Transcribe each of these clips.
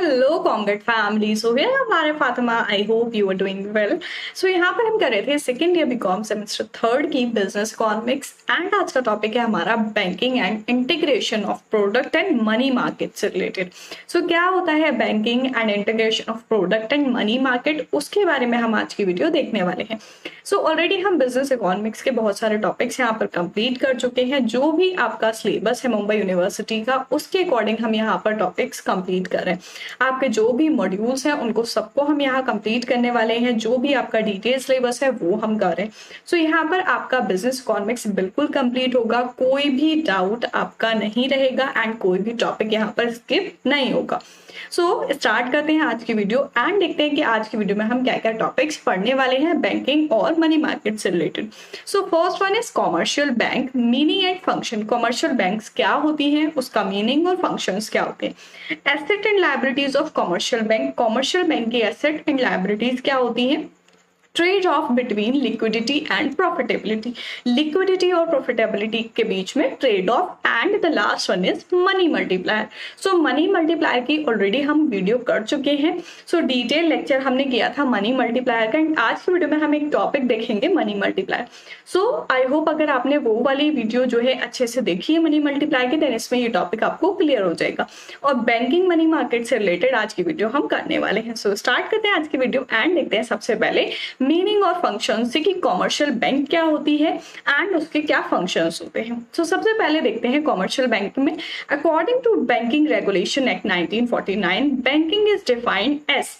Hello कॉन्गेट family. So here हमारे Fatima, I hope you are doing well. So यहाँ पर हम कर रहे थे second year BCom semester third की बिजनेस इकोनॉमिक्स एंड आज का टॉपिक है हमारा banking and integration of product and money market से रिलेटेड। सो क्या होता है banking and integration of product and money market, उसके बारे में हम आज की वीडियो देखने वाले हैं। सो ऑलरेडी हम बिजनेस इकोनॉमिक्स के बहुत सारे टॉपिक्स यहाँ पर कंप्लीट कर चुके हैं। जो भी आपका सिलेबस है मुंबई यूनिवर्सिटी का, उसके अकॉर्डिंग हम यहाँ पर टॉपिक्स कंप्लीट कर रहे हैं। आपके जो भी मॉड्यूल्स हैं उनको सबको हम यहाँ कंप्लीट करने वाले हैं। जो भी आपका डिटेल सिलेबस है वो हम कर रहे हैं। सो यहाँ पर आपका बिजनेस इकोनॉमिक्स बिल्कुल कंप्लीट होगा, कोई भी डाउट आपका नहीं रहेगा एंड कोई भी टॉपिक यहाँ पर स्किप नहीं होगा। सो स्टार्ट करते हैं आज की वीडियो एंड देखते हैं कि आज की वीडियो में हम क्या क्या टॉपिक्स पढ़ने वाले हैं बैंकिंग और मनी मार्केट से related. So first one is commercial bank, meaning and function. Commercial banks क्या होती हैं, उसका मीनिंग और फंक्शंस क्या होते हैं। Asset and liabilities of commercial bank, commercial bank की एसेट एंड लायबिलिटीज क्या होती हैं। Trade off between liquidity and profitability, liquidity और प्रॉफिटेबिलिटी के बीच में trade off and the last one is money multiplier. So money multiplier की already हम video कर चुके हैं। सो डिटेल लेक्चर हमने किया था मनी मल्टीप्लायर का एंड आज की वीडियो में हम एक टॉपिक देखेंगे money multiplier. So I hope अगर आपने वो वाली वीडियो जो है अच्छे से देखी है मनी मल्टीप्लायर की, देन इसमें ये टॉपिक आपको क्लियर हो जाएगा। और बैंकिंग मनी मार्केट से रिलेटेड आज की वीडियो हम करने वाले हैं। सो स्टार्ट करते हैं आज की वीडियो एंड देखते हैं सबसे पहले मीनिंग और फंक्शन से कि कॉमर्शियल बैंक क्या होती है एंड उसके क्या फंक्शंस होते हैं। सो सबसे पहले देखते हैं कॉमर्शियल बैंक में। According to banking regulation act 1949, banking is defined as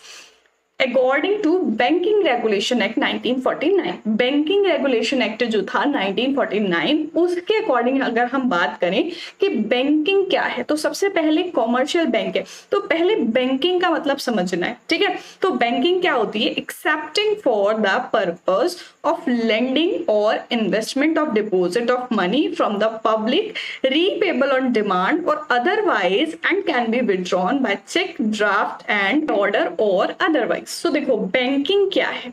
according to banking regulation act 1949, banking regulation act जो था 1949, उसके अकॉर्डिंग अगर हम बात करें कि बैंकिंग क्या है, तो सबसे पहले कॉमर्शियल बैंक है। तो पहले बैंकिंग का मतलब समझना है, ठीक है। तो बैंकिंग क्या होती है, excepting for the purpose of lending और investment of deposit of money from the public, repayable on demand और otherwise and can be withdrawn by cheque, draft and order और अदरवाइज। सो देखो बैंकिंग क्या है,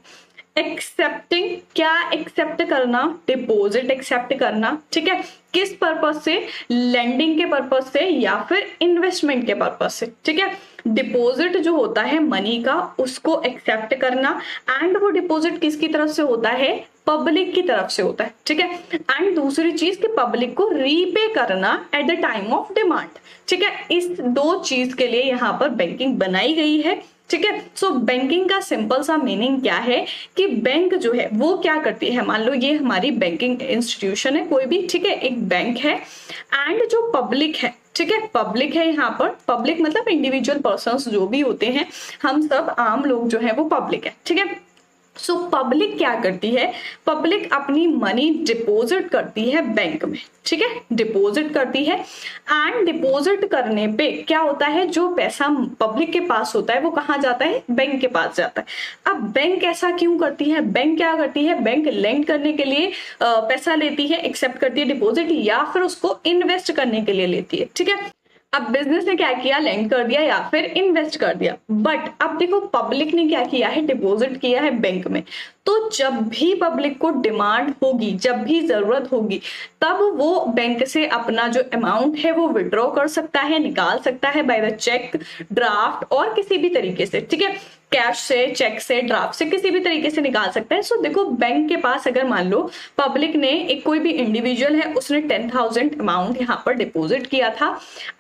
accepting, क्या accept करना, deposit accept करना, ठीक है। किस पर्पस से, लेंडिंग के पर्पस से या फिर इन्वेस्टमेंट के पर्पस से, ठीक है। डिपॉजिट जो होता है मनी का, उसको एक्सेप्ट करना एंड वो डिपॉजिट किसकी तरफ से होता है, पब्लिक की तरफ से होता है, ठीक है। एंड दूसरी चीज कि पब्लिक को रीपे करना eight the time of demand, ठीक है। इस दो चीज के लिए यहाँ पर बैंकिंग बनाई गई है, ठीक है। सो बैंकिंग का सिंपल सा मीनिंग क्या है कि बैंक जो है वो क्या करती है, मान लो ये हमारी बैंकिंग इंस्टीट्यूशन है कोई भी, ठीक है, एक बैंक है एंड जो पब्लिक है, ठीक है, पब्लिक है यहाँ पर, पब्लिक मतलब इंडिविजुअल पर्सन्स जो भी होते हैं, हम सब आम लोग जो है वो पब्लिक है, ठीक है। सो पब्लिक क्या करती है, पब्लिक अपनी मनी डिपॉजिट करती है बैंक में, ठीक है, डिपॉजिट करती है एंड डिपॉजिट करने पे क्या होता है, जो पैसा पब्लिक के पास होता है वो कहाँ जाता है, बैंक के पास जाता है। अब बैंक ऐसा क्यों करती है, बैंक क्या करती है, बैंक लेंड करने के लिए पैसा लेती है, एक्सेप्ट करती है डिपॉजिट, या फिर उसको इन्वेस्ट करने के लिए लेती है, ठीक है। अब बिजनेस ने क्या किया, लेंड कर दिया या फिर इन्वेस्ट कर दिया। बट अब देखो पब्लिक ने क्या किया है, डिपॉजिट किया है बैंक में। तो जब भी पब्लिक को डिमांड होगी, जब भी जरूरत होगी, तब वो बैंक से अपना जो अमाउंट है वो विड्रॉ कर सकता है, निकाल सकता है बाय द चेक, ड्राफ्ट और किसी भी तरीके से, ठीक है। कैश से, चेक से, ड्राफ्ट से, किसी भी तरीके से निकाल सकता है। सो देखो बैंक के पास अगर मान लो पब्लिक ने, एक कोई भी इंडिविजुअल है, उसने 10,000 अमाउंट यहाँ पर डिपॉजिट किया था।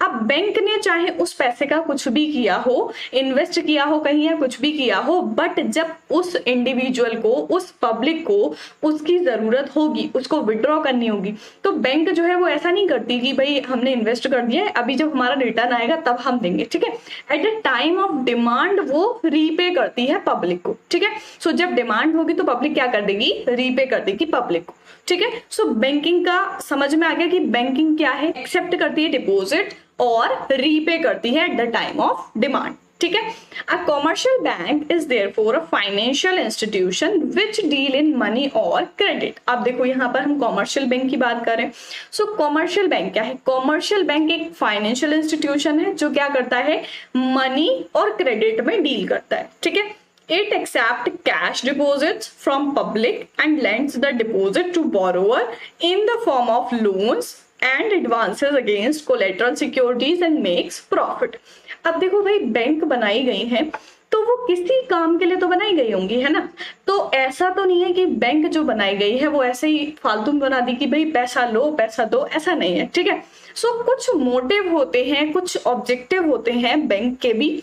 अब बैंक ने चाहे उस पैसे का कुछ भी किया हो, इन्वेस्ट किया हो कहीं या कुछ भी किया हो, बट जब उस इंडिविजुअल को, उस पब्लिक को उसकी जरूरत होगी, उसको विड्रॉ करनी होगी, तो बैंक जो है वो ऐसा नहीं करती कि भाई हमने इन्वेस्ट कर दिया है, अभी जब हमारा रिटर्न आएगा तब हम देंगे, ठीक है। At the time of demand वो रीपे करती है पब्लिक को, ठीक है। सो जब डिमांड होगी तो पब्लिक क्या कर देगी, रीपे कर देगी पब्लिक को, ठीक है। सो बैंकिंग का समझ में आ गया कि बैंकिंग क्या है, एक्सेप्ट करती है डिपॉजिट और रीपे करती है at the time of demand, ठीक है। अ commercial bank is therefore a financial institution which deal in money और क्रेडिट। अब देखो यहाँ पर हम कॉमर्शियल बैंक की बात करें। सो कॉमर्शियल बैंक क्या है, कॉमर्शियल बैंक एक फाइनेंशियल इंस्टीट्यूशन है जो क्या करता है, मनी और क्रेडिट में डील करता है, ठीक है। It accepts cash deposits from public and lends the deposit to borrower in the form of loans and advances against collateral securities and makes profit. अब देखो भाई, बैंक बनाई गई है तो वो किसी काम के लिए तो बनाई गई होंगी, है ना। तो ऐसा तो नहीं है कि बैंक जो बनाई गई है वो ऐसे ही फालतू में बना दी कि भाई पैसा लो पैसा दो, ऐसा नहीं है, ठीक है। सो कुछ मोटिव होते हैं, कुछ ऑब्जेक्टिव होते हैं बैंक के भी।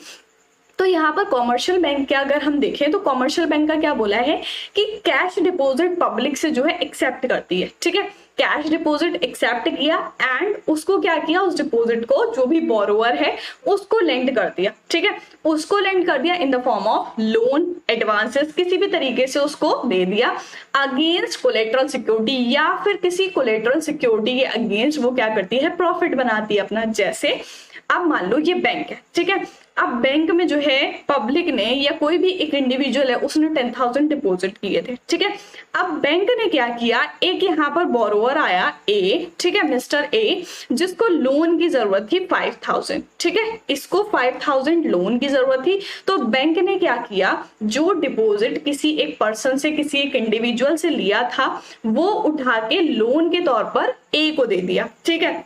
तो यहाँ पर कॉमर्शियल बैंक के अगर हम देखें तो कॉमर्शियल बैंक का क्या बोला है कि कैश डिपॉजिट पब्लिक से जो है एक्सेप्ट करती है, ठीक है। कैश डिपॉजिट एक्सेप्ट किया एंड उसको क्या किया, उस डिपॉजिट को जो भी बोरोवर है उसको लेंड कर दिया, ठीक है। उसको लेंड कर दिया in the form of loan, advances, किसी भी तरीके से उसको दे दिया अगेंस्ट कोलेटरल सिक्योरिटी, या फिर किसी कोलेटरल सिक्योरिटी के अगेंस्ट वो क्या करती है, प्रॉफिट बनाती है अपना। जैसे अब मान लो ये बैंक है, ठीक है। अब बैंक में जो है पब्लिक ने या कोई भी एक इंडिविजुअल है उसने 10,000 डिपॉजिट किए थे, ठीक है। अब बैंक ने क्या किया, एक यहाँ पर बोरोवर आया ए, ठीक है, मिस्टर ए, जिसको लोन की जरूरत थी 5,000, ठीक है। इसको 5,000 लोन की जरूरत थी। तो बैंक ने क्या किया, जो डिपॉजिट किसी एक पर्सन से, किसी एक इंडिविजुअल से लिया था वो उठा के लोन के तौर पर ए को दे दिया, ठीक है।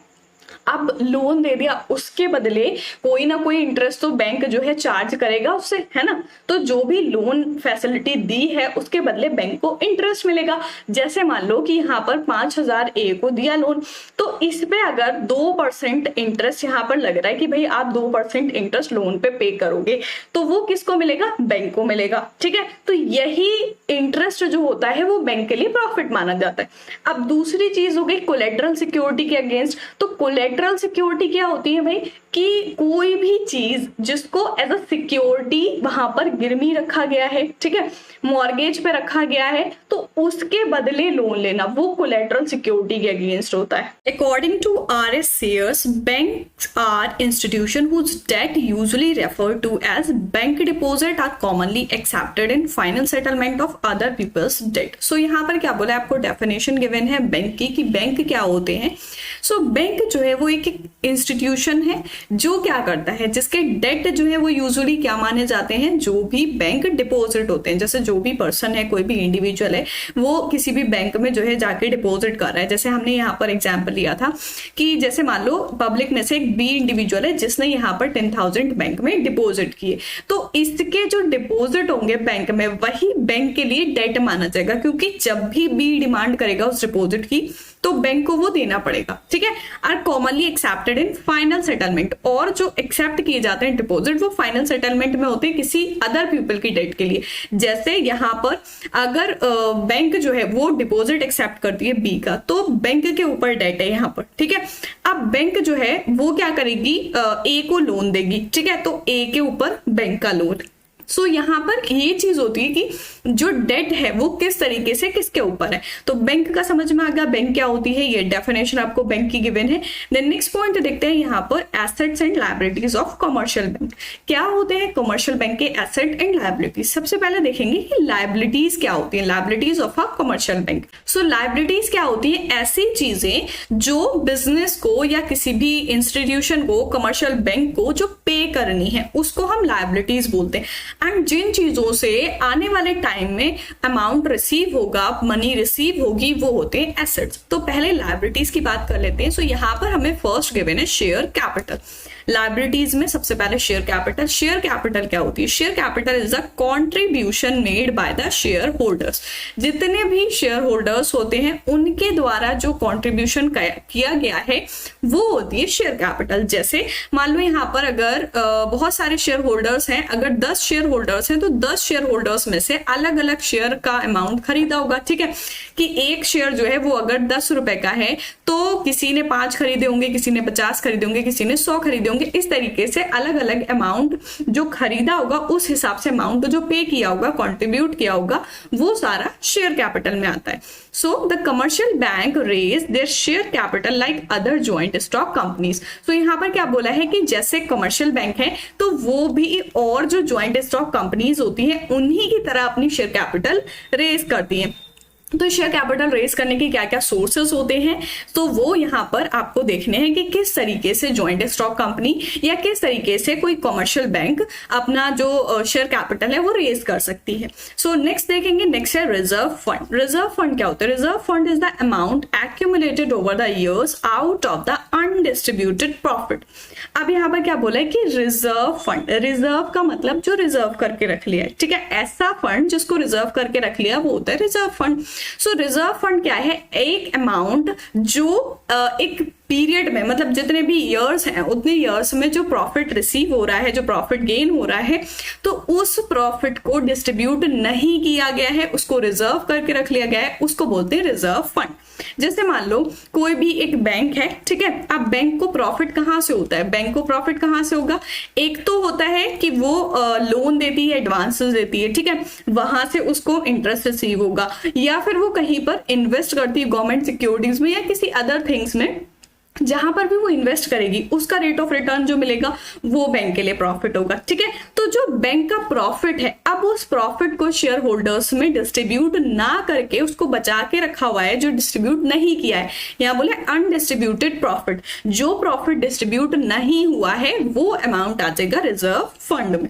अब लोन दे दिया, उसके बदले कोई ना कोई इंटरेस्ट तो बैंक जो है चार्ज करेगा उससे, है ना। तो जो भी लोन फैसिलिटी दी है उसके बदले बैंक को इंटरेस्ट मिलेगा। जैसे मान लो कि यहाँ पर 5,000 ए को दिया लोन, तो इस पे अगर 2% इंटरेस्ट यहाँ पर लग रहा है कि भाई आप 2% इंटरेस्ट लोन पे पे करोगे, तो वो किसको मिलेगा, बैंक को मिलेगा, ठीक है। तो यही इंटरेस्ट जो होता है वो बैंक के लिए प्रॉफिट माना जाता है। अब दूसरी चीज हो गई कोलेटरल सिक्योरिटी के अगेंस्ट। तो कोलेटरल सिक्योरिटी क्या होती है भाई, कि कोई भी चीज जिसको एज अ सिक्योरिटी वहां पर गिरवी रखा गया है, ठीक है, मॉर्गेज पे रखा गया है, तो उसके बदले लोन लेना, वो कोलेटरल सिक्योरिटी के अगेंस्ट होता है। According to RS Sayers, banks are institution whose debt usually referred to as bank deposit are commonly accepted in final settlement of other people's debt। So यहाँ पर क्या बोला है, आपको डेफिनेशन गिवन है बैंक की कि बैंक क्या होते हैं। सो बैंक जो है वो एक इंस्टीट्यूशन है जो क्या करता है, जिसके डेट जो है वो यूजुअली क्या माने जाते हैं, जो भी बैंक डिपॉजिट होते हैं। जैसे जो भी पर्सन है, कोई भी इंडिविजुअल है, वो किसी भी बैंक में जो है जाके डिपॉजिट कर रहा है। जैसे हमने यहाँ पर एग्जांपल लिया था कि जैसे मान लो पब्लिक में से एक बी इंडिविजुअल है जिसने यहाँ पर 10,000 बैंक में डिपॉजिट किए, तो इसके जो डिपॉजिट होंगे बैंक में वही बैंक के लिए डेट माना जाएगा, क्योंकि जब भी बी डिमांड करेगा उस डिपॉजिट की तो बैंक को वो देना पड़ेगा, ठीक है। Are commonly accepted in final settlement, और जो एक्सेप्ट किए जाते हैं डिपॉजिट वो फाइनल सेटलमेंट में होते हैं किसी अदर पीपल की डेट के लिए। जैसे यहाँ पर अगर बैंक जो है वो डिपॉजिट एक्सेप्ट करती है बी का, तो बैंक के ऊपर डेट है यहाँ पर, ठीक है। अब बैंक जो है वो क्या करेगी, ए को लोन देगी, ठीक है, तो ए के ऊपर बैंक का लोन। सो यहाँ पर ये चीज होती है कि जो डेट है वो किस तरीके से किसके ऊपर है। तो बैंक का समझ में आ गया, बैंक क्या होती है, ये डेफिनेशन आपको बैंक की गिवन है। देन नेक्स्ट पॉइंट देखते हैं यहाँ पर assets and liabilities of commercial bank. क्या होते हैं कमर्शियल बैंक के एसेट एंड लायबिलिटीज। सबसे पहले देखेंगे कि लायबिलिटीज क्या होती है, liabilities of a commercial bank. So liabilities क्या होती है, ऐसी चीजें जो बिजनेस को या किसी भी इंस्टीट्यूशन को, कमर्शियल बैंक को जो पे करनी है उसको हम लायबिलिटीज बोलते हैं। एंड जिन चीजों से आने वाले टाइम में अमाउंट रिसीव होगा, मनी रिसीव होगी, वो होते हैं एसेट्स। तो पहले लायबिलिटीज की बात कर लेते हैं। सो यहाँ पर हमें फर्स्ट गिवन है शेयर कैपिटल। लायबिलिटीज में सबसे पहले शेयर कैपिटल। शेयर कैपिटल क्या होती है, share capital is a contribution made by the share holders. जितने भी शेयर होल्डर्स होते हैं उनके द्वारा जो कॉन्ट्रीब्यूशन किया गया है वो होती है शेयर कैपिटल। जैसे मान लो यहाँ पर अगर बहुत सारे शेयर होल्डर्स हैं, अगर 10 शेयर होल्डर्स हैं तो 10 शेयर होल्डर्स में से अलग अलग शेयर का अमाउंट खरीदा होगा, ठीक है, कि एक शेयर जो है वो अगर 10 रुपए का है तो किसी ने 5 खरीदे होंगे, किसी ने 50 खरीदे होंगे, किसी ने 100 खरीदे होंगे। इस तरीके से अलग अलग अमाउंट जो खरीदा होगा उस हिसाब से अमाउंट जो पे किया होगा, कंट्रीब्यूट किया होगा, वो सारा शेयर कैपिटल में आता है। So the commercial bank raise their share capital like other joint stock companies. तो यहाँ पर क्या बोला है कि जैसे कमर्शियल बैंक है तो वो भी और जो ज्वाइंट स्टॉक कंपनीज होती हैं उन्हीं की तरह अपनी शेयर कैपिटल रेज करती हैं। तो शेयर कैपिटल रेस करने के क्या क्या सोर्सेस होते हैं, तो वो यहाँ पर आपको देखने हैं कि किस तरीके से जॉइंट स्टॉक कंपनी या किस तरीके से कोई कमर्शियल बैंक अपना जो शेयर कैपिटल है वो रेस कर सकती है। सो नेक्स्ट देखेंगे, नेक्स्ट है रिजर्व फंड। रिजर्व फंड क्या होता है? Reserve fund is the amount accumulated over the years out of the undistributed profit. अब यहाँ पर क्या बोला है कि रिजर्व फंड, रिजर्व का मतलब जो रिजर्व करके रख लिया है, ठीक है, ऐसा फंड जिसको रिजर्व करके रख लिया वो होता है रिजर्व फंड। सो रिजर्व फंड क्या है? एक अमाउंट जो एक पीरियड में, मतलब जितने भी ईयर्स हैं उतने ईयर्स में जो प्रॉफिट रिसीव हो रहा है, जो प्रॉफिट गेन हो रहा है, तो उस प्रॉफिट को डिस्ट्रीब्यूट नहीं किया गया है, उसको रिजर्व करके रख लिया गया है, उसको बोलते हैं रिजर्व फंड। जैसे मान लो कोई भी एक बैंक है, ठीक है, अब बैंक को प्रॉफिट कहाँ से होता है? बैंक को प्रॉफिट कहाँ से होगा? एक तो होता है कि वो लोन देती है, एडवांसेस देती है, ठीक है, वहां से उसको इंटरेस्ट रिसीव होगा, या फिर वो कहीं पर इन्वेस्ट करती है गवर्नमेंट सिक्योरिटीज में या किसी अदर थिंग्स में, जहां पर भी वो इन्वेस्ट करेगी उसका रेट ऑफ रिटर्न जो मिलेगा वो बैंक के लिए प्रॉफिट होगा, ठीक है। तो जो बैंक का प्रॉफिट है, अब उस प्रॉफिट को शेयर होल्डर्स में डिस्ट्रीब्यूट ना करके उसको बचा के रखा हुआ है, जो डिस्ट्रीब्यूट नहीं किया है, यहाँ बोले अनडिस्ट्रीब्यूटेड प्रॉफिट, जो प्रॉफिट डिस्ट्रीब्यूट नहीं हुआ है वो अमाउंट आ जाएगा रिजर्व फंड में।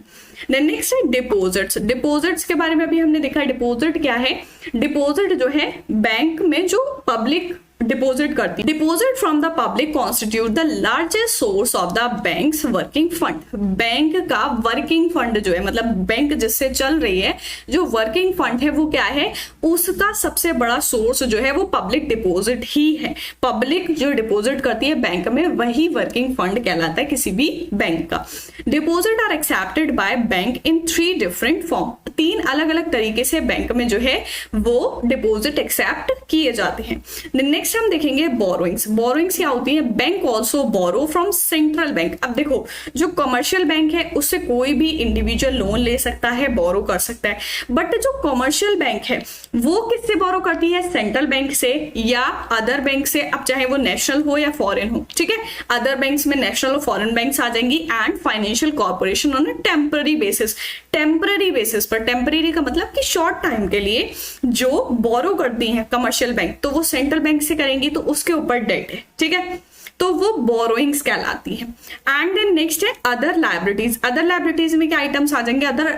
देन नेक्स्ट है डिपॉजिट्स। डिपॉजिट्स के बारे में अभी हमने देखा, डिपॉजिट क्या है? डिपॉजिट जो है बैंक में जो पब्लिक डिपॉजिट करती है, deposit from the public constitute the largest source of the banks working fund. Bank का वर्किंग फंड जो है, मतलब बैंक जिससे चल रही है, जो वर्किंग फंड है वो क्या है? उसका सबसे बड़ा सोर्स जो है वो पब्लिक डिपॉजिट ही है। पब्लिक जो डिपॉजिट करती है बैंक में वही वर्किंग फंड कहलाता है किसी भी बैंक का। Deposit are accepted by bank in 3 different form. 3 अलग अलग तरीके से बैंक में जो है वो डिपॉजिट एक्सेप्ट किए जाते हैं। नेक्स्ट हम देखेंगे बोरोइंग्स। बोरोइंग्स क्या होती है? Bank also borrow from central bank. अब देखो, जो कमर्शियल बैंक है उससे कोई भी इंडिविजुअल लोन ले सकता है, बोरो कर सकता है, बट जो कमर्शियल बैंक है वो किससे बोरो करती है? सेंट्रल बैंक से या अदर बैंक से, अब चाहे वो नेशनल हो या फॉरेन हो, ठीक है। अदर बैंक्स में नेशनल और फॉरेन बैंक्स आ जाएंगी, and financial corporation on a temporary basis. Temporary basis पर, टेम्पररी का मतलब कि शॉर्ट टाइम के लिए जो बोरो करती हैं कमर्शियल बैंक, तो वो सेंट्रल बैंक से करेंगी तो उसके ऊपर डेट है, ठीक है, तो वो बोरोइंग्स कहलाती है। एंड देन नेक्स्ट है अदर लायबिलिटीज। अदर लायबिलिटीज में क्या आइटम्स आ जाएंगे? Other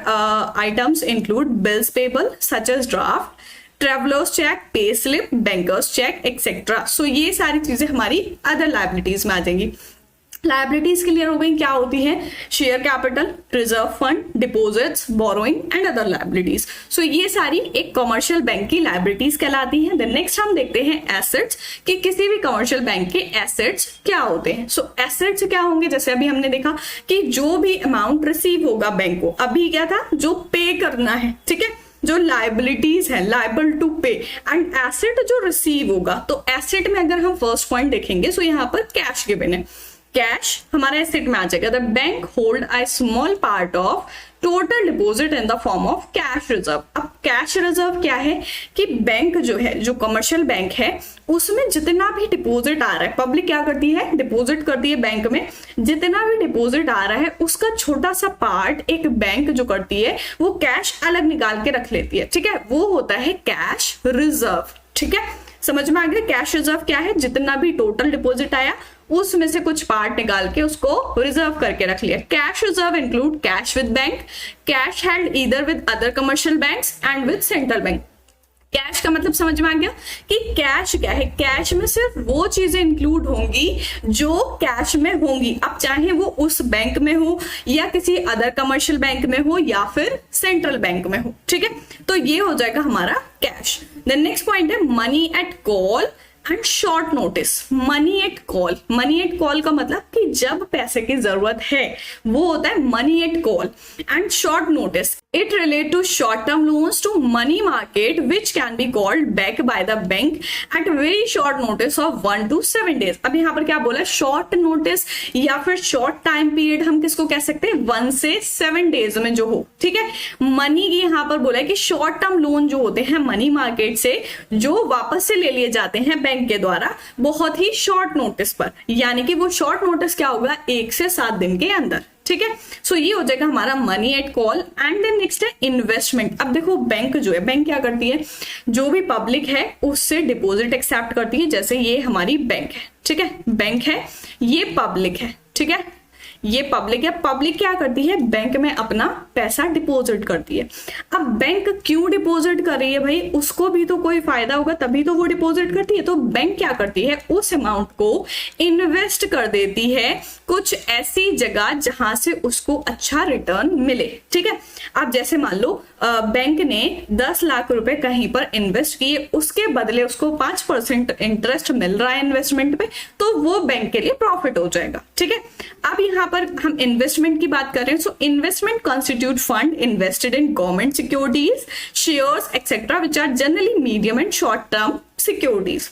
items include bills payable such as draft, travellers cheque, pay slip, bankers cheque etcetera. So ये सारी चीजें हमारी अदर लायबिलिटीज में आ जाएंगी। लायबिलिटीज क्लियर हो गई, क्या होती है? Share capital, reserve fund, deposits, borrowing and other liabilities. So ये सारी एक कमर्शियल बैंक की लायबिलिटीज कहलाती हैं। देन नेक्स्ट हम देखते हैं एसेट्स, कि किसी भी कमर्शियल बैंक के एसेट्स क्या होते हैं। सो एसेट्स क्या होंगे? जैसे अभी हमने देखा कि जो भी अमाउंट रिसीव होगा बैंक को, अभी क्या था? जो पे करना है, ठीक है, जो लाइबिलिटीज है, लाइबल टू पे, एंड एसेट जो रिसीव होगा। तो एसेट में अगर हम फर्स्ट पॉइंट देखेंगे, सो यहाँ पर कैश गिवन है, कैश हमारा एसेट में आ जाएगा। The bank hold a small part of total deposit in the form of cash reserve. अब कैश रिजर्व क्या है? कि बैंक जो है, जो कमर्शियल बैंक है, उसमें जितना भी डिपॉजिट आ रहा है, पब्लिक क्या करती है? डिपॉजिट करती है बैंक में, जितना भी डिपॉजिट आ रहा है उसका छोटा सा पार्ट एक बैंक जो करती है वो कैश अलग निकाल के रख लेती है, ठीक है, वो होता है कैश रिजर्व, ठीक है। समझ में आ गया? कैश रिजर्व क्या है? जितना भी टोटल डिपॉजिट आया उसमें से कुछ पार्ट निकाल के उसको रिजर्व करके रख लिया। Cash reserve include cash with bank, cash held either with other commercial banks and with central bank. Cash का मतलब समझ में आ गया कि कैश क्या है? कैश में सिर्फ वो चीजें इंक्लूड होंगी जो कैश में होंगी, अब चाहे वो उस बैंक में हो या किसी अदर कमर्शियल बैंक में हो या फिर सेंट्रल बैंक में हो, ठीक है। तो ये हो जाएगा हमारा कैश। देन नेक्स्ट पॉइंट है money at call and short notice. Money at call, money at call का मतलब कि जब पैसे की जरूरत है वो होता है money at call. And short notice, it relate to short term loans to money market which can be called back by the bank at very short notice of 1 to 7 days। अब यहाँ पर क्या बोला? शॉर्ट नोटिस या फिर short time period हम किसको कह सकते हैं? 1 से 7 days में जो हो, ठीक है। मनी की यहाँ पर बोला है कि शॉर्ट टर्म लोन जो होते हैं मनी मार्केट से, जो वापस से ले लिए जाते हैं बैंक के द्वारा बहुत ही शॉर्ट नोटिस पर, यानी कि वो शॉर्ट नोटिस क्या होगा? 1 से 7 दिन के अंदर, ठीक है। सो ये हो जाएगा हमारा money at call. And then next है इन्वेस्टमेंट। अब देखो बैंक जो है, बैंक क्या करती है, जो भी पब्लिक है उससे डिपॉजिट एक्सेप्ट करती है। जैसे ये हमारी बैंक है, ठीक है, बैंक है, ये पब्लिक है, ठीक है, ये पब्लिक है। पब्लिक क्या करती है, बैंक में अपना पैसा डिपॉजिट करती है। अब बैंक क्यों डिपॉजिट कर रही है भाई, उसको भी तो कोई फायदा होगा तभी तो वो डिपॉजिट करती है। तो बैंक क्या करती है, उस अमाउंट को इन्वेस्ट कर देती है कुछ ऐसी जगह जहां से उसको अच्छा रिटर्न मिले, ठीक है। अब जैसे मान लो बैंक ने 10 लाख रुपए कहीं पर इन्वेस्ट किए, उसके बदले उसको 5% इंटरेस्ट मिल रहा है इन्वेस्टमेंट पे, तो वो बैंक के लिए प्रॉफिट हो जाएगा, ठीक है। अब यहाँ पर हम इन्वेस्टमेंट की बात कर रहे हैं। So investment constitute fund invested in government securities, shares etcetera which are generally medium and short term securities.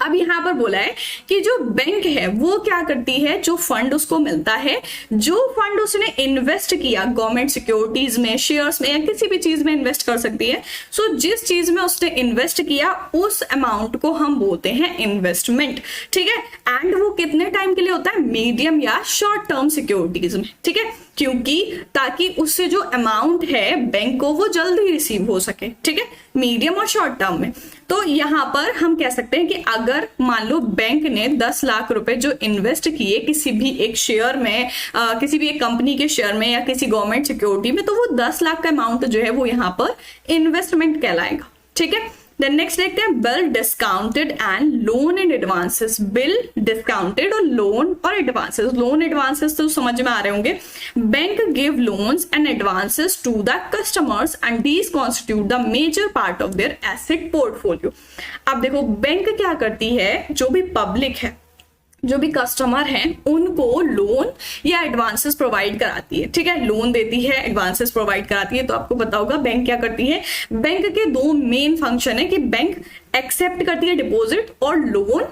अब यहां पर बोला है कि जो बैंक है वो क्या करती है, जो फंड उसको मिलता है, जो फंड उसने इन्वेस्ट किया गवर्नमेंट सिक्योरिटीज में, शेयर्स में या किसी भी चीज में इन्वेस्ट कर सकती है। सो जिस चीज में उसने इन्वेस्ट किया उस अमाउंट को हम बोलते हैं इन्वेस्टमेंट, ठीक है। एंड वो कितने टाइम के लिए होता है, मीडियम या शॉर्ट टर्म सिक्योरिटीज में, ठीक है, क्योंकि ताकि उससे जो अमाउंट है बैंक को वो जल्दी रिसीव हो सके, ठीक है, मीडियम और शॉर्ट टर्म में। तो यहां पर हम कह सकते हैं कि अगर मान लो बैंक ने 10 लाख रुपए जो इन्वेस्ट किए किसी भी एक शेयर में, किसी भी एक कंपनी के शेयर में या किसी गवर्नमेंट सिक्योरिटी में, तो वो 10 लाख का अमाउंट जो है वो यहां पर इन्वेस्टमेंट कहलाएगा, ठीक है। देन नेक्स्ट देखते हैं bill discounted and loan and advances. Bill discounted और लोन और एडवांसेस, लोन एडवांसेस तो समझ में आ रहे होंगे। Bank give loans and advances to the customers and these constitute the major part of their asset portfolio. अब देखो बैंक क्या करती है, जो भी पब्लिक है, जो भी कस्टमर हैं, उनको लोन या एडवांसेस प्रोवाइड कराती है, ठीक है, लोन देती है, एडवांसेस प्रोवाइड कराती है। तो आपको पता होगा बैंक क्या करती है, बैंक के दो मेन फंक्शन है कि बैंक एक्सेप्ट करती है डिपॉजिट और लोन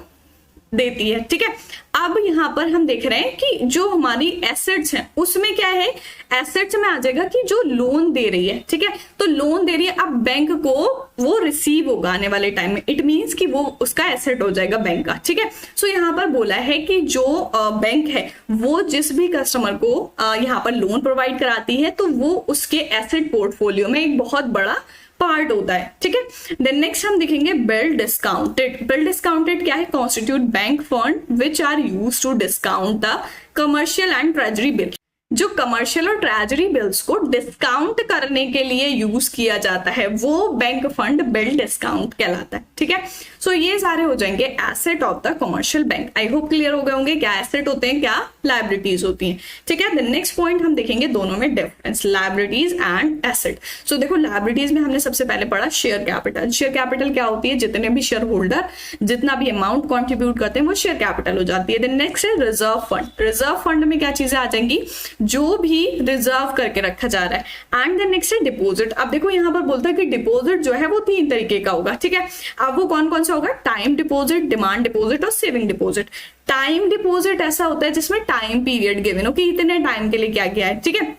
देती है, ठीक है। अब यहां पर हम देख रहे हैं कि जो हमारी एसेट्स हैं उसमें क्या है, एसेट्स में आ जाएगा कि जो लोन दे रही है, ठीक है, तो लोन दे रही है। अब बैंक को वो रिसीव होगा आने वाले टाइम में, इट मींस कि वो उसका एसेट हो जाएगा बैंक का, ठीक है। सो यहाँ पर बोला है कि जो बैंक है वो जिस भी कस्टमर को यहाँ पर लोन प्रोवाइड कराती है तो वो उसके एसेट पोर्टफोलियो में एक बहुत बड़ा पार्ट होता है, ठीक है। देन नेक्स्ट हम देखेंगे बिल डिस्काउंटेड। बिल डिस्काउंटेड क्या है, constitute bank fund which are used to discount the commercial and treasury bill. जो कमर्शियल और ट्रेजरी बिल्स को डिस्काउंट करने के लिए यूज किया जाता है वो बैंक फंड बिल डिस्काउंट कहलाता है, ठीक है। सो ये सारे हो जाएंगे asset of the commercial bank. I hope clear हो गए होंगे क्या एसेट होते हैं, क्या लायबिलिटीज होती हैं, ठीक है। द नेक्स्ट पॉइंट हम देखेंगे दोनों में डिफरेंस, लायबिलिटीज एंड एसेट। सो देखो लायबिलिटीज में हमने सबसे पहले पढ़ा शेयर कैपिटल। शेयर कैपिटल क्या होती है, जितने भी शेयर होल्डर जितना भी अमाउंट कॉन्ट्रीब्यूट करते हैं वो शेयर कैपिटल हो जाती है। देन नेक्स्ट है रिजर्व फंड। रिजर्व फंड में क्या चीजें आ जाएंगी, जो भी रिजर्व करके रखा जा रहा है। एंड देन नेक्स्ट है डिपॉजिट। अब देखो यहाँ पर बोलता है कि डिपॉजिट जो है वो 3 तरीके का होगा, ठीक है। अब वो कौन कौन सा होगा, टाइम डिपॉजिट, डिमांड डिपॉजिट और सेविंग डिपॉजिट। टाइम डिपॉजिट ऐसा होता है जिसमें टाइम पीरियड गिवन हो कि इतने टाइम के लिए क्या गया है, ठीक है।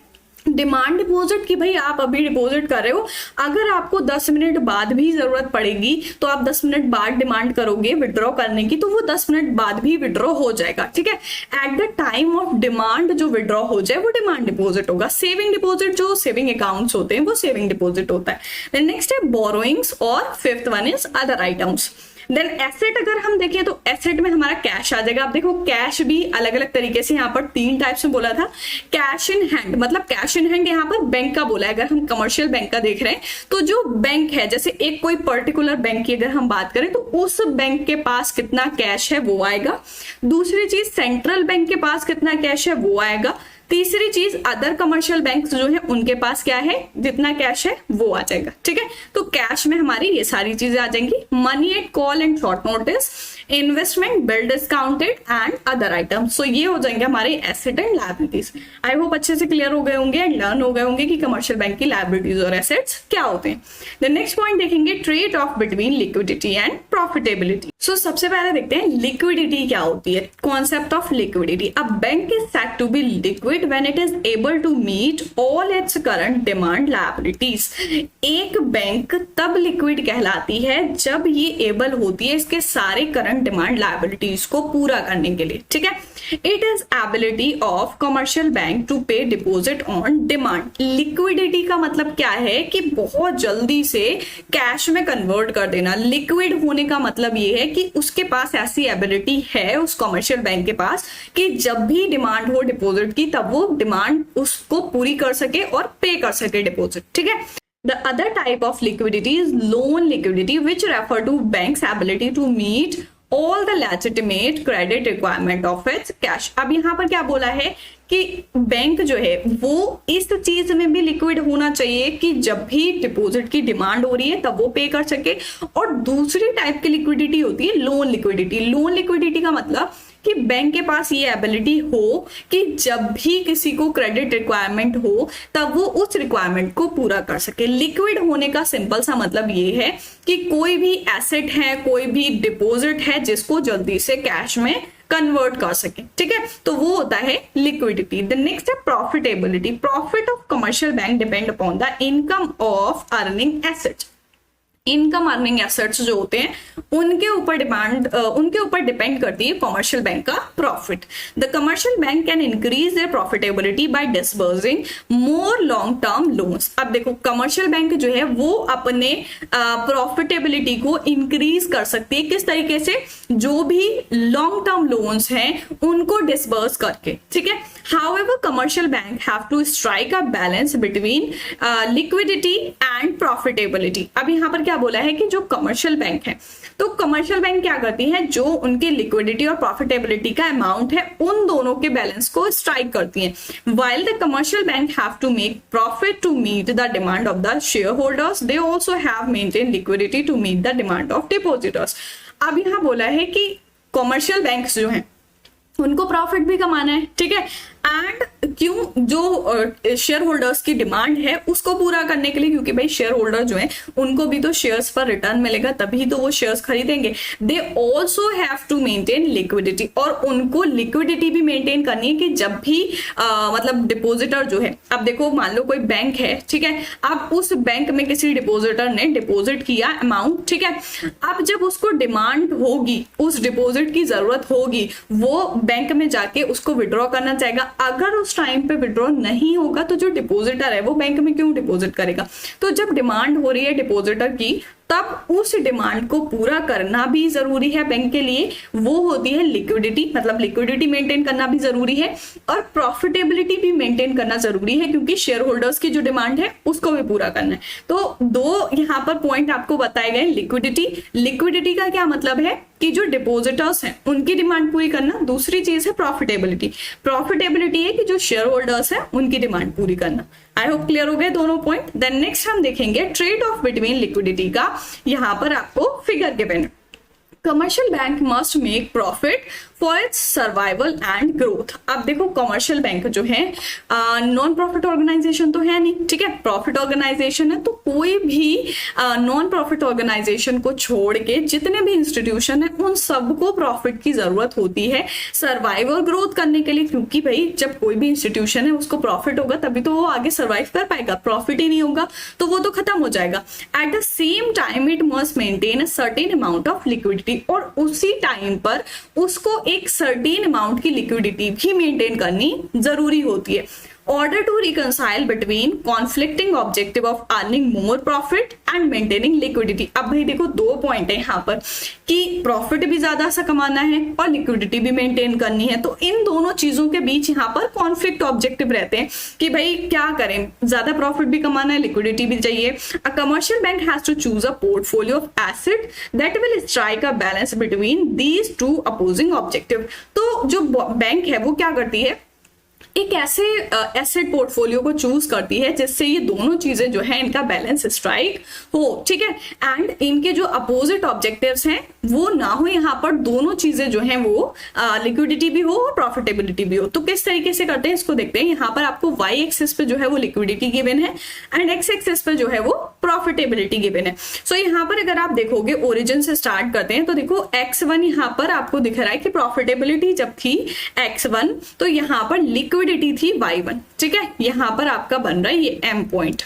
डिमांड डिपॉजिट की भाई आप अभी डिपॉजिट कर रहे हो, अगर आपको 10 मिनट बाद भी जरूरत पड़ेगी तो आप 10 मिनट बाद डिमांड करोगे विड्रॉ करने की, तो वो 10 मिनट बाद भी विड्रॉ हो जाएगा, ठीक है। At the time of demand जो विड्रॉ हो जाए वो डिमांड डिपॉजिट होगा। सेविंग डिपॉजिट जो सेविंग अकाउंट्स होते हैं वो सेविंग डिपॉजिट होता है। देन नेक्स्ट है बोरोइंग्स और fifth one is other items. Then asset अगर हम देखें तो एसेट में हमारा कैश आ जाएगा। अब देखो कैश भी अलग अलग तरीके से यहाँ पर 3 टाइप्स में बोला था। कैश इन हैंड, मतलब कैश इन हैंड यहाँ पर बैंक का बोला है। अगर हम कमर्शियल बैंक का देख रहे हैं तो जो बैंक है, जैसे एक कोई पर्टिकुलर बैंक की अगर हम बात करें तो उस बैंक के पास कितना कैश है वो आएगा। दूसरी चीज सेंट्रल बैंक के पास कितना कैश है वो आएगा। तीसरी चीज अदर कमर्शियल बैंक जो है उनके पास क्या है, जितना कैश है वो आ जाएगा, ठीक है। तो कैश में हमारी ये सारी चीजें आ जाएंगी। Money at call and short notice, investment, bill discounted and other item. So ये हो जाएंगे हमारे asset and liabilities. I hope अच्छे से क्लियर हो गए होंगे एंड लर्न हो गए होंगे कि कमर्शियल बैंक की लायबिलिटीज और एसेट्स क्या होते हैं। द नेक्स्ट पॉइंट देखेंगे trade off between liquidity and profitability. So सबसे पहले देखते हैं लिक्विडिटी क्या होती है, concept of liquidity. A bank is said to be liquid when it is able to meet all its current demand liabilities. एक bank तब लिक्विड कहलाती है जब ये एबल होती है इसके सारे करंट करंट डिमांड लायबिलिटीज को पूरा करने के लिए, ठीक है। It is ability of commercial bank to pay deposit on demand. Liquidity का मतलब क्या है कि बहुत जल्दी से कैश में कन्वर्ट कर देना। लिक्विड होने का मतलब ये है कि उसके पास ऐसी एबिलिटी है उस कमर्शियल बैंक के पास कि जब भी डिमांड हो डिपॉजिट की तब वो डिमांड उसको पूरी कर सके और पे कर सके डिपॉजिट, ठीक है। The other type of liquidity is loan liquidity, which refer to bank's ability to meet all the legitimate credit requirement of its cash। अब यहाँ पर क्या बोला है कि बैंक जो है वो इस चीज में भी लिक्विड होना चाहिए कि जब भी डिपॉजिट की डिमांड हो रही है तब वो पे कर सके। और दूसरी टाइप की लिक्विडिटी होती है लोन लिक्विडिटी। लोन लिक्विडिटी का मतलब कि बैंक के पास ये एबिलिटी हो कि जब भी किसी को क्रेडिट रिक्वायरमेंट हो तब वो उस रिक्वायरमेंट को पूरा कर सके। लिक्विड होने का सिंपल सा मतलब ये है कि कोई भी एसेट है, कोई भी डिपॉजिट है जिसको जल्दी से कैश में कन्वर्ट कर सके, ठीक है, तो वो होता है लिक्विडिटी। द नेक्स्ट है profitability. Profit of commercial bank depend upon the income of earning assets. Income earning assets जो होते हैं उनके ऊपर डिपेंड करती है कमर्शियल बैंक का profit. The commercial bank can increase their profitability by disbursing more long term loans. अब देखो कमर्शियल बैंक जो है वो अपने प्रॉफिटेबिलिटी को इंक्रीज कर सकती है किस तरीके से, जो भी लॉन्ग टर्म लोन्स हैं उनको डिसबर्स करके, ठीक है। However commercial bank have to strike a balance between liquidity and profitability. अब यहाँ पर क्या बोला है कि जो कमर्शियल बैंक है तो कमर्शियल बैंक क्या करती है, जो उनकी लिक्विडिटी और प्रॉफिटेबिलिटी का अमाउंट है उन दोनों के बैलेंस को स्ट्राइक करती है। While the commercial bank have to make profit to meet the demand of the shareholders, they also have maintain liquidity to meet the demand of depositors. अब यहाँ बोला है कि कमर्शियल बैंक जो है उनको प्रॉफिट भी कमाना है, ठीक है, एंड क्यों, जो शेयर होल्डर्स की डिमांड है उसको पूरा करने के लिए, क्योंकि भाई शेयर होल्डर जो है उनको भी तो शेयर्स पर रिटर्न मिलेगा तभी तो वो शेयर्स खरीदेंगे। They also have to maintain liquidity, और उनको लिक्विडिटी भी मेंटेन करनी है कि जब भी मतलब डिपोजिटर जो है, अब देखो मान लो कोई बैंक है, ठीक है, अब उस बैंक में किसी डिपोजिटर ने डिपोजिट किया अमाउंट, ठीक है, अब जब उसको डिमांड होगी, उस डिपोजिट की जरूरत होगी, वो बैंक में जाके उसको विड्रॉ करना चाहेगा। अगर उस टाइम पे विड्रॉ नहीं होगा तो जो डिपॉजिटर है वो बैंक में क्यों डिपॉजिट करेगा। तो जब डिमांड हो रही है डिपॉजिटर की तब उस डिमांड को पूरा करना भी जरूरी है बैंक के लिए, वो होती है लिक्विडिटी, मतलब लिक्विडिटी मेंटेन करना भी जरूरी है और प्रॉफिटेबिलिटी भी मेंटेन करना जरूरी है, क्योंकि शेयर होल्डर्स की जो डिमांड है उसको भी पूरा करना है। तो दो यहाँ पर पॉइंट आपको बताए गए। लिक्विडिटी का क्या मतलब है कि जो डिपोजिटर्स हैं उनकी डिमांड पूरी करना, दूसरी चीज है प्रॉफिटेबिलिटी है कि जो शेयर होल्डर्स हैं उनकी डिमांड पूरी करना। आई होप क्लियर हो गए दोनों पॉइंट। देन नेक्स्ट हम देखेंगे ट्रेड ऑफ बिटवीन लिक्विडिटी का। यहाँ पर आपको फिगर गिवन है। Commercial bank must make profit for its survival and growth. अब देखो कमर्शियल बैंक जो है नॉन प्रॉफिट ऑर्गेनाइजेशन तो है नहीं, ठीक है, प्रॉफिट ऑर्गेनाइजेशन है, तो कोई भी नॉन प्रॉफिट ऑर्गेनाइजेशन को छोड़ के जितने भी इंस्टीट्यूशन है उन सबको प्रॉफिट की जरूरत होती है सर्वाइवल ग्रोथ करने के लिए, क्योंकि भाई जब कोई भी इंस्टीट्यूशन है उसको प्रॉफिट होगा तभी तो वो आगे सर्वाइव कर पाएगा, प्रॉफिट ही नहीं होगा तो वो तो खत्म हो जाएगा। At the same time it must maintain a certain amount of liquidity, और उसी टाइम पर उसको एक सर्टेन अमाउंट की लिक्विडिटी भी मेंटेन करनी जरूरी होती है। order to reconcile between conflicting objective of earning more profit and maintaining liquidity। अब भाई देखो दो पॉइंट है यहाँ पर कि प्रॉफिट भी ज्यादा सा कमाना है और लिक्विडिटी भी मेंटेन करनी है, तो इन दोनों चीजों के बीच यहाँ पर कॉन्फ्लिक्ट ऑब्जेक्टिव रहते हैं कि भाई क्या करें, ज्यादा प्रॉफिट भी कमाना है, लिक्विडिटी भी चाहिए। A commercial bank has to choose a portfolio of asset that will strike a balance between these two opposing objective. तो जो बैंक है वो क्या करती है, एक ऐसे एसेट पोर्टफोलियो को चूज करती है जिससे ये दोनों चीजें जो है इनका बैलेंस स्ट्राइक हो, ठीक है, एंड इनके जो अपोजिट ऑब्जेक्टिव्स हैं वो ना हो, यहाँ पर दोनों चीजें जो हैं वो लिक्विडिटी भी हो और प्रॉफिटेबिलिटी भी हो। तो किस तरीके से करते हैं इसको देखते हैं। यहाँ पर आपको वाई एक्सिस पे जो है वो लिक्विडिटी गिवन है एंड एक्स एक्सिस पे जो है वो प्रॉफिटेबिलिटी गिवन है। सो यहाँ पर अगर आप देखोगे ओरिजिन से स्टार्ट करते हैं तो देखो x1 यहाँ पर आपको दिख रहा है कि प्रॉफिटेबिलिटी जब थी x1 तो यहाँ पर लिक्विडिटी थी y1, ठीक है, यहाँ पर आपका बन रहा है ये m पॉइंट।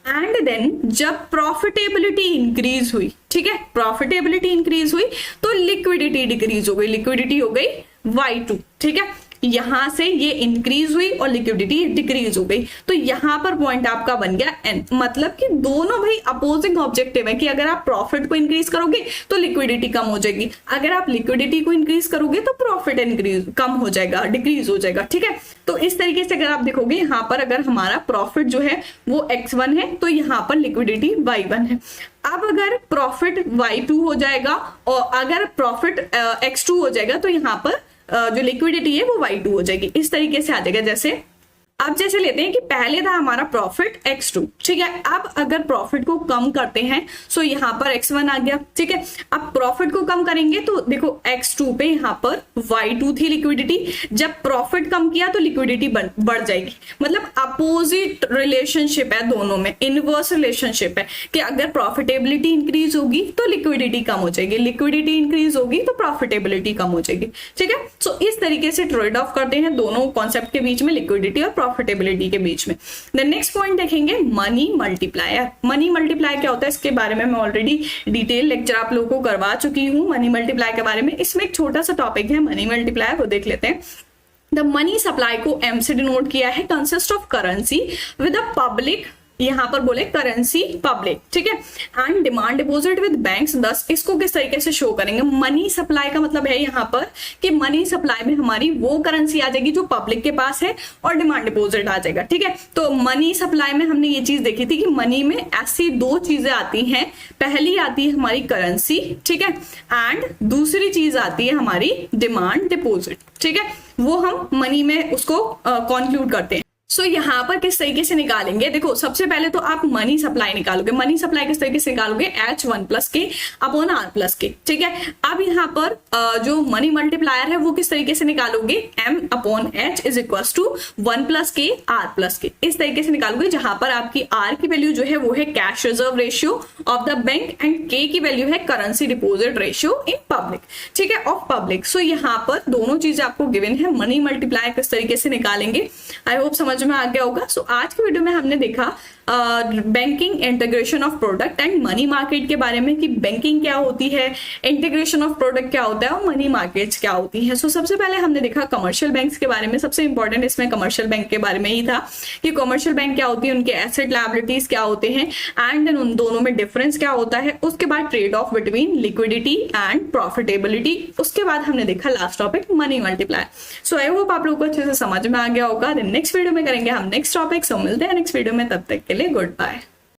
एंड देन जब प्रॉफिटेबिलिटी इंक्रीज हुई, ठीक है, प्रॉफिटेबिलिटी इंक्रीज हुई तो लिक्विडिटी डिक्रीज हो गई, लिक्विडिटी हो गई Y2, ठीक है, यहां से ये इंक्रीज हुई और लिक्विडिटी डिक्रीज हो गई। तो यहां पर पॉइंट आपका बन गया N, मतलब कि दोनों भाई अपोजिंग ऑब्जेक्टिव है कि अगर आप प्रॉफिट को इंक्रीज करोगे तो लिक्विडिटी कम हो जाएगी, अगर आप लिक्विडिटी को इंक्रीज करोगे तो प्रॉफिट इंक्रीज कम हो जाएगा, डिक्रीज हो जाएगा, ठीक है। तो इस तरीके से अगर आप देखोगे यहाँ पर अगर हमारा प्रॉफिट जो है वो X1 है तो यहाँ पर लिक्विडिटी Y1 है। अब अगर प्रॉफिट Y2 हो जाएगा और अगर प्रॉफिट X2 हो जाएगा तो यहाँ पर जो लिक्विडिटी है वो Y2 हो जाएगी। इस तरीके से आ जाएगा। जैसे अब जैसे लेते हैं कि पहले था हमारा प्रॉफिट X2, ठीक है, अब अगर प्रॉफिट को कम करते हैं सो यहाँ पर X1 आ गया, ठीक है। अब प्रॉफिट को कम करेंगे तो देखो X2 पे यहाँ पर Y2 थी लिक्विडिटी, जब प्रॉफिट कम किया तो लिक्विडिटी बढ़ जाएगी। मतलब अपोजिट रिलेशनशिप है दोनों में, इनवर्स रिलेशनशिप है कि अगर प्रॉफिटेबिलिटी इंक्रीज होगी तो लिक्विडिटी कम हो जाएगी, लिक्विडिटी इंक्रीज होगी तो प्रॉफिटेबिलिटी कम हो जाएगी, ठीक है। सो इस तरीके से ट्रेड ऑफ करते हैं दोनों कॉन्सेप्ट के बीच में, लिक्विडिटी और प्रॉफिटेबिलिटी के बीच में। देन नेक्स्ट पॉइंट देखेंगे मनी मल्टीप्लायर। मनी मल्टीप्लायर क्या होता है इसके बारे में मैं ऑलरेडी डिटेल लेक्चर आप लोगों को करवा चुकी हूँ मनी मल्टीप्लायर के बारे में। इसमें एक छोटा सा टॉपिक है मनी मल्टीप्लायर, वो देख लेते हैं। द मनी सप्लाई को M से डिनोट किया है, consist of currency with a public, यहां पर बोले करेंसी पब्लिक, ठीक है, and demand deposit with banks. दस इसको किस तरीके से शो करेंगे, मनी सप्लाई का मतलब है यहाँ पर कि मनी सप्लाई में हमारी वो करेंसी आ जाएगी जो पब्लिक के पास है और डिमांड डिपॉजिट आ जाएगा, ठीक है। तो मनी सप्लाई में हमने ये चीज देखी थी कि मनी में ऐसी दो चीजें आती हैं, पहली आती है हमारी करेंसी, ठीक है, एंड दूसरी चीज आती है हमारी डिमांड डिपॉजिट, ठीक है, वो हम मनी में उसको कॉन्क्लूड करते हैं। सो यहाँ पर किस तरीके से निकालेंगे, देखो सबसे पहले तो आप मनी सप्लाई निकालोगे। मनी सप्लाई किस तरीके से निकालोगे, H1+K अपॉन R+K, ठीक है। अब यहाँ पर जो मनी मल्टीप्लायर है वो किस तरीके से निकालोगे, M/H is equal to 1+K R+K, इस तरीके से निकालोगे, जहां पर आपकी R की वैल्यू जो है वो है cash reserve ratio of the bank and K की वैल्यू है currency deposit ratio in public, ठीक है, ऑफ पब्लिक। सो यहाँ पर दोनों चीजें आपको गिवन है, मनी मल्टीप्लायर किस तरीके से निकालेंगे, आई होप समझ में आ गया होगा। सो आज की वीडियो में हमने देखा banking integration of product and money market के बारे में कि बैंकिंग क्या होती है, इंटीग्रेशन ऑफ प्रोडक्ट क्या होता है और मनी मार्केट्स क्या होती है। सो सबसे पहले हमने देखा कमर्शियल बैंक्स के बारे में। सबसे इंपॉर्टेंट इसमें कमर्शियल बैंक के बारे में ही था कि कमर्शियल बैंक क्या होती है, उनके एसेट लायबिलिटीज क्या होते हैं एंड देन उन दोनों में डिफरेंस क्या होता है। उसके बाद trade off between liquidity and profitability. उसके बाद हमने देखा last topic money multiplier. So I hope आप लोगों को अच्छे से समझ में आ गया होगा। नेक्स्ट वीडियो में करेंगे हम नेक्स्ट टॉपिक। सो मिलते हैं नेक्स्ट वीडियो में, तब तक के लिए गुड बाय।